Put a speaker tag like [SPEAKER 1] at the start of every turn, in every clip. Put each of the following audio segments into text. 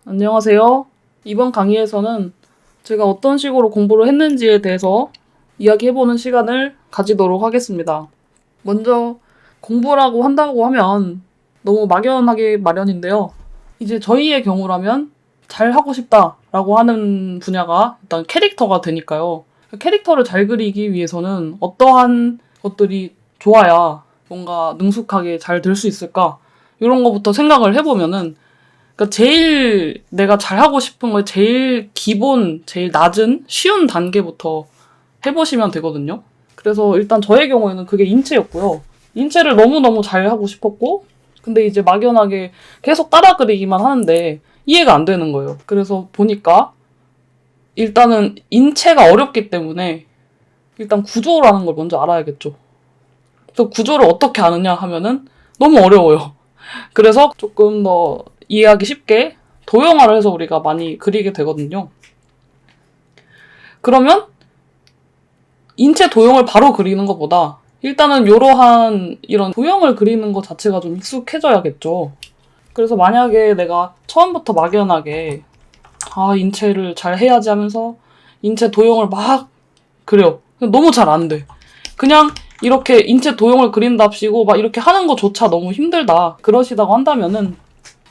[SPEAKER 1] 안녕하세요. 이번 강의에서는 제가 어떤 식으로 공부를 했는지에 대해서 이야기해보는 시간을 가지도록 하겠습니다. 먼저 공부라고 한다고 하면 너무 막연하게 마련인데요. 이제 저희의 경우라면 잘 하고 싶다라고 하는 분야가 일단 캐릭터가 되니까요. 캐릭터를 잘 그리기 위해서는 어떠한 것들이 좋아야 뭔가 능숙하게 잘 될 수 있을까? 이런 거부터 생각을 해보면은 그러니까 제일 내가 잘하고 싶은 걸 제일 기본, 제일 낮은, 쉬운 단계부터 해보시면 되거든요. 그래서 일단 저의 경우에는 그게 인체였고요. 인체를 너무너무 잘하고 싶었고 근데 이제 막연하게 계속 따라 그리기만 하는데 이해가 안 되는 거예요. 그래서 보니까 일단은 인체가 어렵기 때문에 일단 구조라는 걸 먼저 알아야겠죠. 그래서 구조를 어떻게 아느냐 하면은 너무 어려워요. 그래서 조금 더 이해하기 쉽게 도형화를 해서 우리가 많이 그리게 되거든요. 그러면 인체 도형을 바로 그리는 것보다 일단은 이러한 이런 도형을 그리는 것 자체가 좀 익숙해져야겠죠. 그래서 만약에 내가 처음부터 막연하게 인체를 잘 해야지 하면서 인체 도형을 막 그려. 너무 잘 안 돼. 그냥 이렇게 인체 도형을 그린답시고 막 이렇게 하는 것조차 너무 힘들다. 그러시다고 한다면은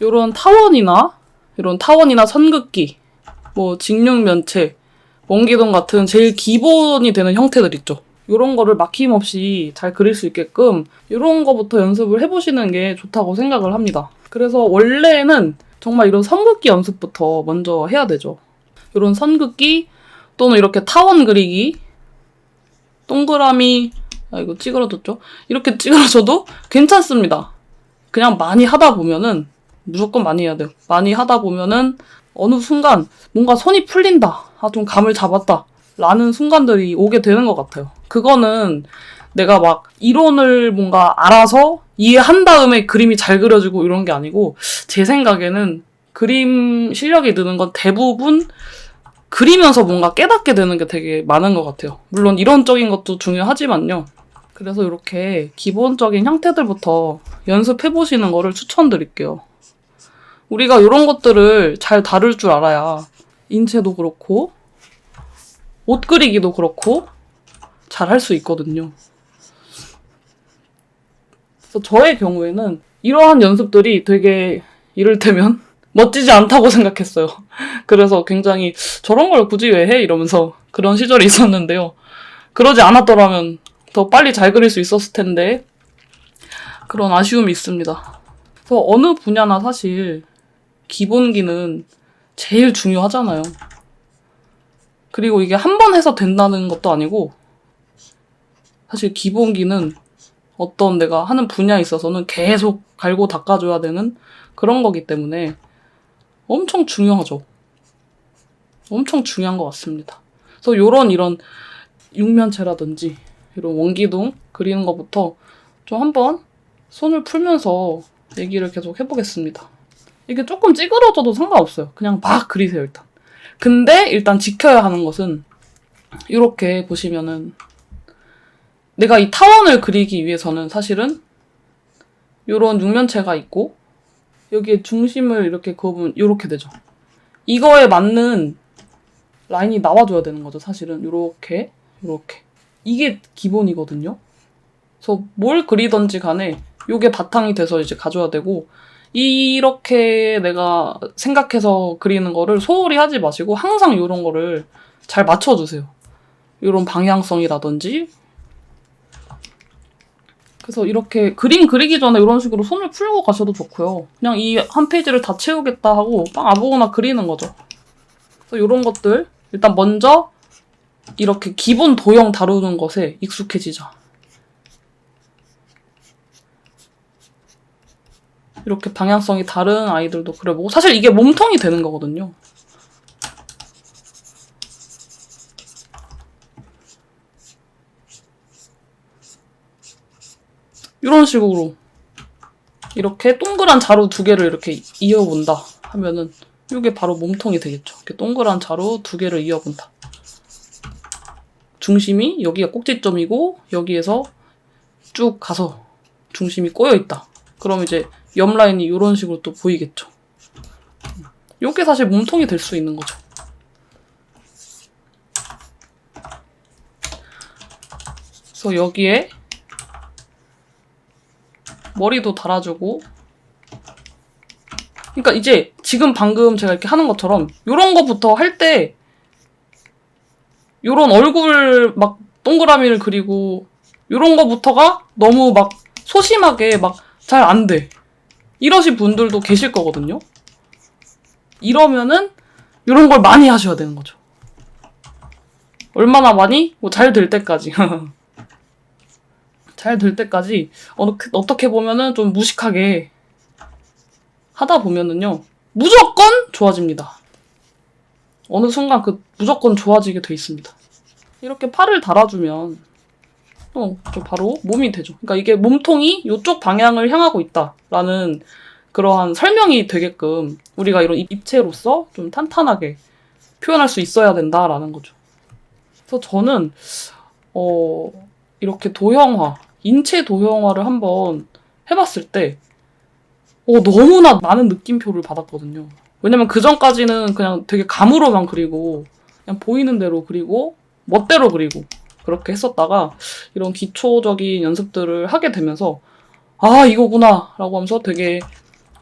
[SPEAKER 1] 이런 타원이나 선긋기, 뭐 직육면체, 원기둥 같은 제일 기본이 되는 형태들 있죠. 이런 거를 막힘없이 잘 그릴 수 있게끔 이런 거부터 연습을 해보시는 게 좋다고 생각을 합니다. 그래서 원래는 정말 이런 선긋기 연습부터 먼저 해야 되죠. 이런 선긋기 또는 이렇게 타원 그리기, 동그라미, 이거 찌그러졌죠? 이렇게 찌그러져도 괜찮습니다. 그냥 많이 하다 보면은 무조건 많이 해야 돼요. 많이 하다 보면은 어느 순간 뭔가 손이 풀린다. 좀 감을 잡았다. 라는 순간들이 오게 되는 것 같아요. 그거는 내가 막 이론을 뭔가 알아서 이해한 다음에 그림이 잘 그려지고 이런 게 아니고 제 생각에는 그림 실력이 느는 건 대부분 그리면서 뭔가 깨닫게 되는 게 되게 많은 것 같아요. 물론 이론적인 것도 중요하지만요. 그래서 이렇게 기본적인 형태들부터 연습해보시는 거를 추천드릴게요. 우리가 이런 것들을 잘 다룰 줄 알아야 인체도 그렇고 옷 그리기도 그렇고 잘 할 수 있거든요. 그래서 저의 경우에는 이러한 연습들이 되게 이를테면 멋지지 않다고 생각했어요. 그래서 굉장히 저런 걸 굳이 왜 해? 이러면서 그런 시절이 있었는데요. 그러지 않았더라면 더 빨리 잘 그릴 수 있었을 텐데 그런 아쉬움이 있습니다. 그래서 어느 분야나 사실 기본기는 제일 중요하잖아요. 그리고 이게 한 번 해서 된다는 것도 아니고 사실 기본기는 어떤 내가 하는 분야에 있어서는 계속 갈고 닦아줘야 되는 그런 거기 때문에 엄청 중요하죠. 엄청 중요한 것 같습니다. 그래서 이런 육면체라든지 이런 원기둥 그리는 것부터 좀 한번 손을 풀면서 얘기를 계속 해보겠습니다. 이게 조금 찌그러져도 상관없어요. 그냥 막 그리세요, 일단. 근데 일단 지켜야 하는 것은 이렇게 보시면은 내가 이 타원을 그리기 위해서는 사실은 이런 육면체가 있고 여기에 중심을 이렇게 그어보면 이렇게 되죠. 이거에 맞는 라인이 나와줘야 되는 거죠, 사실은. 이렇게. 이게 기본이거든요. 그래서 뭘 그리던지 간에 이게 바탕이 돼서 이제 가져야 되고 이렇게 내가 생각해서 그리는 거를 소홀히 하지 마시고 항상 이런 거를 잘 맞춰주세요. 이런 방향성이라든지. 그래서 이렇게 그림 그리기 전에 이런 식으로 손을 풀고 가셔도 좋고요. 그냥 이 한 페이지를 다 채우겠다 하고 막 아무거나 그리는 거죠. 그래서 이런 것들 일단 먼저 이렇게 기본 도형 다루는 것에 익숙해지자. 이렇게 방향성이 다른 아이들도 그려보고 사실 이게 몸통이 되는 거거든요. 이런 식으로 이렇게 동그란 자루 두 개를 이렇게 이어본다 하면은 이게 바로 몸통이 되겠죠. 이렇게 동그란 자루 두 개를 이어본다. 중심이 여기가 꼭지점이고 여기에서 쭉 가서 중심이 꼬여있다. 그럼 이제 옆 라인이 이런 식으로 또 보이겠죠. 요게 사실 몸통이 될 수 있는 거죠. 그래서 여기에 머리도 달아주고, 그러니까 이제 지금 방금 제가 이렇게 하는 것처럼 요런 거부터 할 때 요런 얼굴 막 동그라미를 그리고 요런 거부터가 너무 막 소심하게 막 잘 안 돼. 이러신 분들도 계실 거거든요. 이러면은 요런 걸 많이 하셔야 되는 거죠. 얼마나 많이? 뭐 잘 될 때까지. 잘 될 때까지 어떻게 보면은 좀 무식하게 하다 보면은요, 무조건 좋아집니다. 어느 순간 그 무조건 좋아지게 돼 있습니다. 이렇게 팔을 달아주면 저 바로 몸이 되죠. 그러니까 이게 몸통이 이쪽 방향을 향하고 있다라는 그러한 설명이 되게끔 우리가 이런 입체로서 좀 탄탄하게 표현할 수 있어야 된다라는 거죠. 그래서 저는 이렇게 도형화, 인체 도형화를 한번 해봤을 때 너무나 많은 느낌표를 받았거든요. 왜냐면 그 전까지는 그냥 되게 감으로만 그리고 그냥 보이는 대로 그리고 멋대로 그리고 그렇게 했었다가 이런 기초적인 연습들을 하게 되면서 아, 이거구나 라고 하면서 되게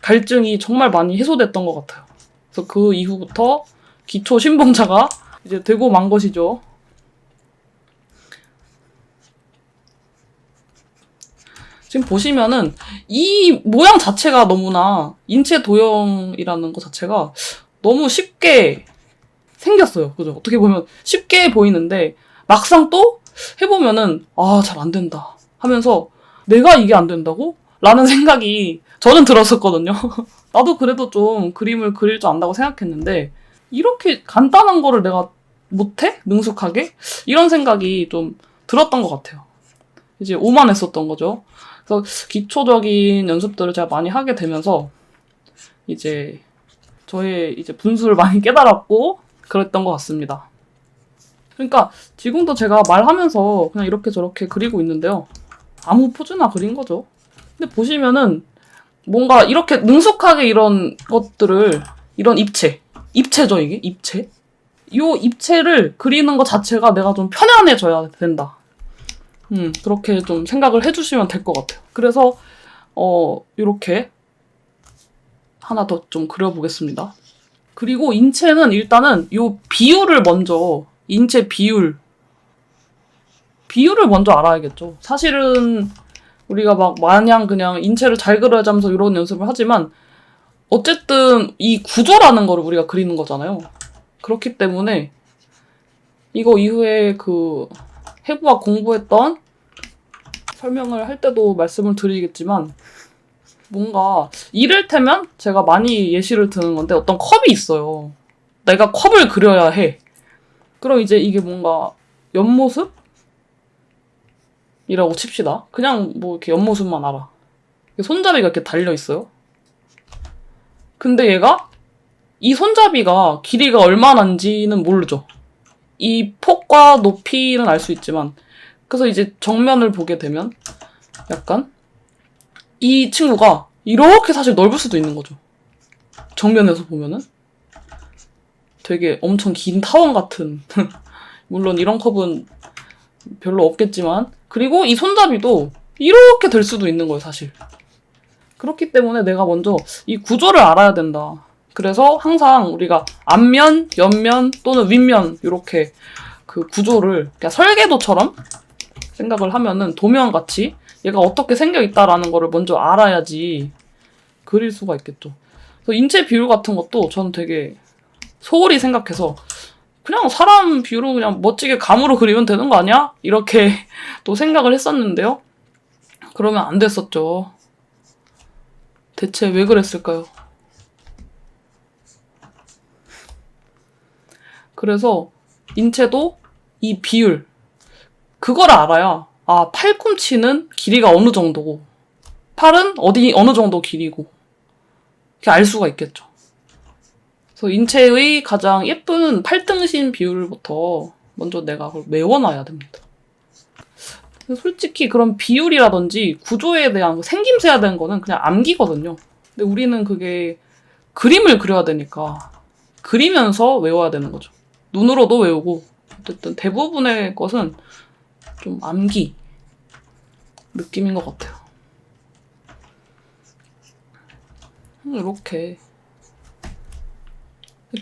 [SPEAKER 1] 갈증이 정말 많이 해소됐던 것 같아요. 그래서 그 이후부터 기초 신봉자가 이제 되고 만 것이죠. 지금 보시면은 이 모양 자체가 너무나 인체 도형이라는 것 자체가 너무 쉽게 생겼어요. 그죠? 어떻게 보면 쉽게 보이는데 막상 또 해보면은 아, 잘 안 된다 하면서 내가 이게 안 된다고? 라는 생각이 저는 들었었거든요. 나도 그래도 좀 그림을 그릴 줄 안다고 생각했는데 이렇게 간단한 거를 내가 못해? 능숙하게? 이런 생각이 좀 들었던 것 같아요. 이제 오만했었던 거죠. 그래서 기초적인 연습들을 제가 많이 하게 되면서 이제 저의 이제 분수를 많이 깨달았고 그랬던 것 같습니다. 그러니까 지금도 제가 말하면서 그냥 이렇게 저렇게 그리고 있는데요. 아무 포즈나 그린 거죠. 근데 보시면은 뭔가 이렇게 능숙하게 이런 것들을 이런 입체죠 이게 입체. 이 입체를 그리는 것 자체가 내가 좀 편안해져야 된다. 그렇게 좀 생각을 해주시면 될 것 같아요. 그래서 이렇게 하나 더 좀 그려보겠습니다. 그리고 인체는 일단은 요 비율을 먼저 인체 비율을 먼저 알아야겠죠. 사실은 우리가 막 마냥 그냥 인체를 잘 그려야자면서 이런 연습을 하지만 어쨌든 이 구조라는 거를 우리가 그리는 거잖아요. 그렇기 때문에 이거 이후에 그 해부학 공부했던 설명을 할 때도 말씀을 드리겠지만 뭔가 이를테면 제가 많이 예시를 드는 건데 어떤 컵이 있어요. 내가 컵을 그려야 해. 그럼 이제 이게 뭔가 옆모습? 이라고 칩시다. 그냥 뭐 이렇게 옆모습만 알아. 손잡이가 이렇게 달려있어요. 근데 얘가 이 손잡이가 길이가 얼마나인지는 모르죠. 이 폭과 높이는 알 수 있지만 그래서 이제 정면을 보게 되면 약간 이 친구가 이렇게 사실 넓을 수도 있는 거죠. 정면에서 보면은 되게 엄청 긴 타원 같은 물론 이런 컵은 별로 없겠지만 그리고 이 손잡이도 이렇게 될 수도 있는 거예요 사실. 그렇기 때문에 내가 먼저 이 구조를 알아야 된다. 그래서 항상 우리가 앞면, 옆면 또는 윗면 이렇게 그 구조를 그냥 설계도처럼 생각을 하면은 도면같이 얘가 어떻게 생겨있다라는 거를 먼저 알아야지 그릴 수가 있겠죠. 그래서 인체 비율 같은 것도 저는 되게 소홀히 생각해서 그냥 사람 비율은 그냥 멋지게 감으로 그리면 되는 거 아니야? 이렇게 또 생각을 했었는데요. 그러면 안 됐었죠. 대체 왜 그랬을까요? 그래서 인체도 이 비율 그걸 알아야 아 팔꿈치는 길이가 어느 정도고 팔은 어느 정도 길이고 이렇게 알 수가 있겠죠. 그래서 인체의 가장 예쁜 팔등신 비율부터 먼저 내가 그걸 외워놔야 됩니다. 솔직히 그런 비율이라든지 구조에 대한 생김새에 대한 거는 그냥 암기거든요. 근데 우리는 그게 그림을 그려야 되니까 그리면서 외워야 되는 거죠. 눈으로도 외우고 어쨌든 대부분의 것은 좀 암기 느낌인 것 같아요. 이렇게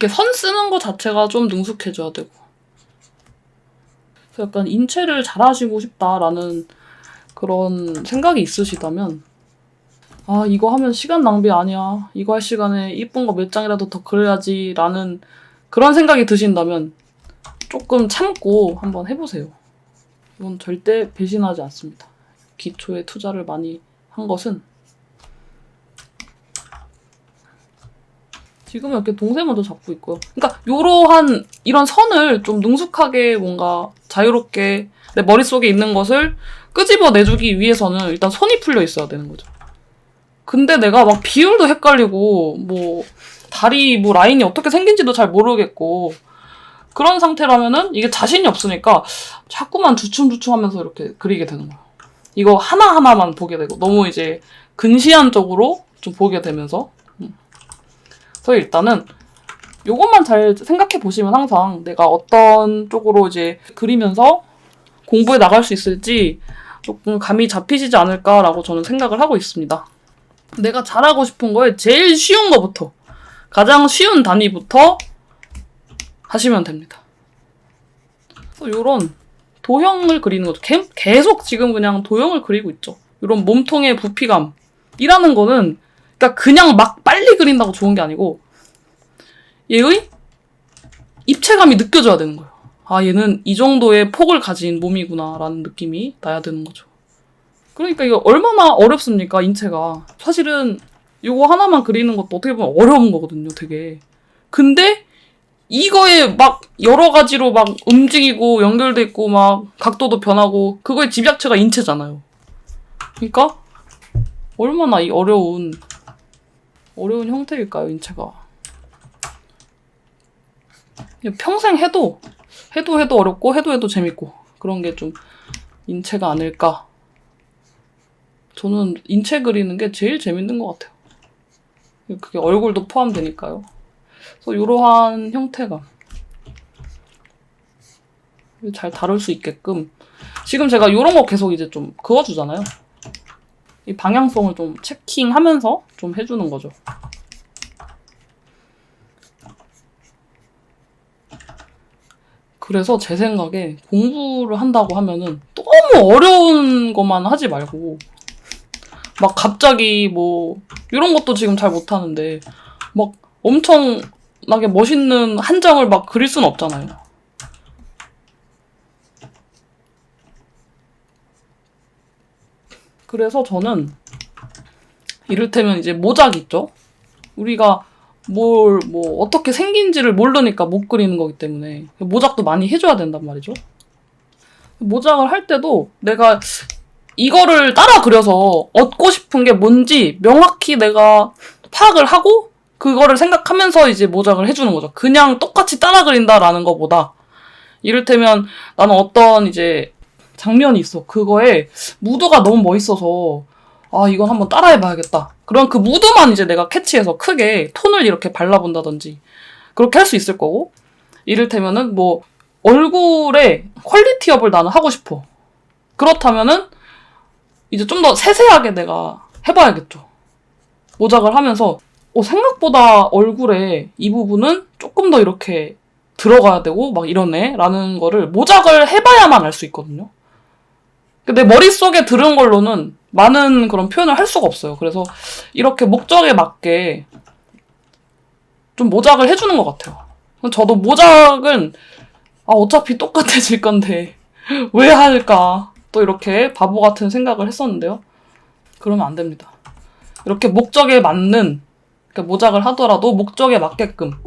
[SPEAKER 1] 선 쓰는 거 자체가 좀 능숙해져야 되고, 그래서 약간 인체를 잘하시고 싶다라는 그런 생각이 있으시다면, 아 이거 하면 시간 낭비 아니야, 이거 할 시간에 이쁜 거 몇 장이라도 더 그려야지 라는 그런 생각이 드신다면 조금 참고 한번 해보세요. 이건 절대 배신하지 않습니다. 기초에 투자를 많이 한 것은. 지금 이렇게 동세 먼저 잡고 있고요. 그러니까 이러한 이런 선을 좀 능숙하게 뭔가 자유롭게 내 머릿속에 있는 것을 끄집어내주기 위해서는 일단 손이 풀려 있어야 되는 거죠. 근데 내가 막 비율도 헷갈리고 뭐 다리 뭐 라인이 어떻게 생긴지도 잘 모르겠고 그런 상태라면은 이게 자신이 없으니까 자꾸만 주춤주춤하면서 이렇게 그리게 되는 거예요. 이거 하나하나만 보게 되고 너무 이제 근시안 쪽으로 좀 보게 되면서. 그래서 일단은 요것만 잘 생각해 보시면 항상 내가 어떤 쪽으로 이제 그리면서 공부해 나갈 수 있을지 조금 감이 잡히시지 않을까라고 저는 생각을 하고 있습니다. 내가 잘하고 싶은 거에 제일 쉬운 거부터, 가장 쉬운 단위부터 하시면 됩니다. 요런 도형을 그리는 거죠. 계속 지금 그냥 도형을 그리고 있죠. 이런 몸통의 부피감이라는 거는 그러니까 그냥 막 빨리 그린다고 좋은 게 아니고 얘의 입체감이 느껴져야 되는 거예요. 아 얘는 이 정도의 폭을 가진 몸이구나 라는 느낌이 나야 되는 거죠. 그러니까 이거 얼마나 어렵습니까, 인체가. 사실은 이거 하나만 그리는 것도 어떻게 보면 어려운 거거든요, 되게. 근데 이거에 막 여러 가지로 막 움직이고 연결돼 있고 막 각도도 변하고 그거의 집약체가 인체잖아요. 그러니까 얼마나 이 어려운 형태일까요, 인체가. 평생 해도 어렵고 해도 재밌고 그런 게 좀 인체가 아닐까. 저는 인체 그리는 게 제일 재밌는 것 같아요. 그게 얼굴도 포함되니까요. 그래서 이러한 형태감 잘 다룰 수 있게끔 지금 제가 이런 거 계속 이제 좀 그어주잖아요. 이 방향성을 좀 체킹하면서 좀 해주는 거죠. 그래서 제 생각에 공부를 한다고 하면은 너무 어려운 것만 하지 말고 막 갑자기 뭐 이런 것도 지금 잘 못하는데 막 엄청나게 멋있는 한 장을 막 그릴 수는 없잖아요. 그래서 저는 이를테면 이제 모작 있죠? 우리가 뭐 어떻게 생긴지를 모르니까 못 그리는 거기 때문에 모작도 많이 해줘야 된단 말이죠. 모작을 할 때도 내가 이거를 따라 그려서 얻고 싶은 게 뭔지 명확히 내가 파악을 하고 그거를 생각하면서 이제 모작을 해주는 거죠. 그냥 똑같이 따라 그린다라는 거보다 이를테면 나는 어떤 이제 장면이 있어. 그거에 무드가 너무 멋있어서 아 이건 한번 따라해봐야겠다. 그럼 그 무드만 이제 내가 캐치해서 크게 톤을 이렇게 발라본다든지 그렇게 할 수 있을 거고 이를테면은 뭐 얼굴에 퀄리티업을 나는 하고 싶어. 그렇다면은 이제 좀 더 세세하게 내가 해봐야겠죠. 모작을 하면서 생각보다 얼굴에 이 부분은 조금 더 이렇게 들어가야 되고 막 이러네 라는 거를 모작을 해봐야만 알 수 있거든요. 내 머릿속에 들은 걸로는 많은 그런 표현을 할 수가 없어요. 그래서 이렇게 목적에 맞게 좀 모작을 해주는 것 같아요. 저도 모작은 어차피 똑같아질 건데 왜 할까? 또 이렇게 바보 같은 생각을 했었는데요. 그러면 안 됩니다. 이렇게 목적에 맞는 그러니까 모작을 하더라도 목적에 맞게끔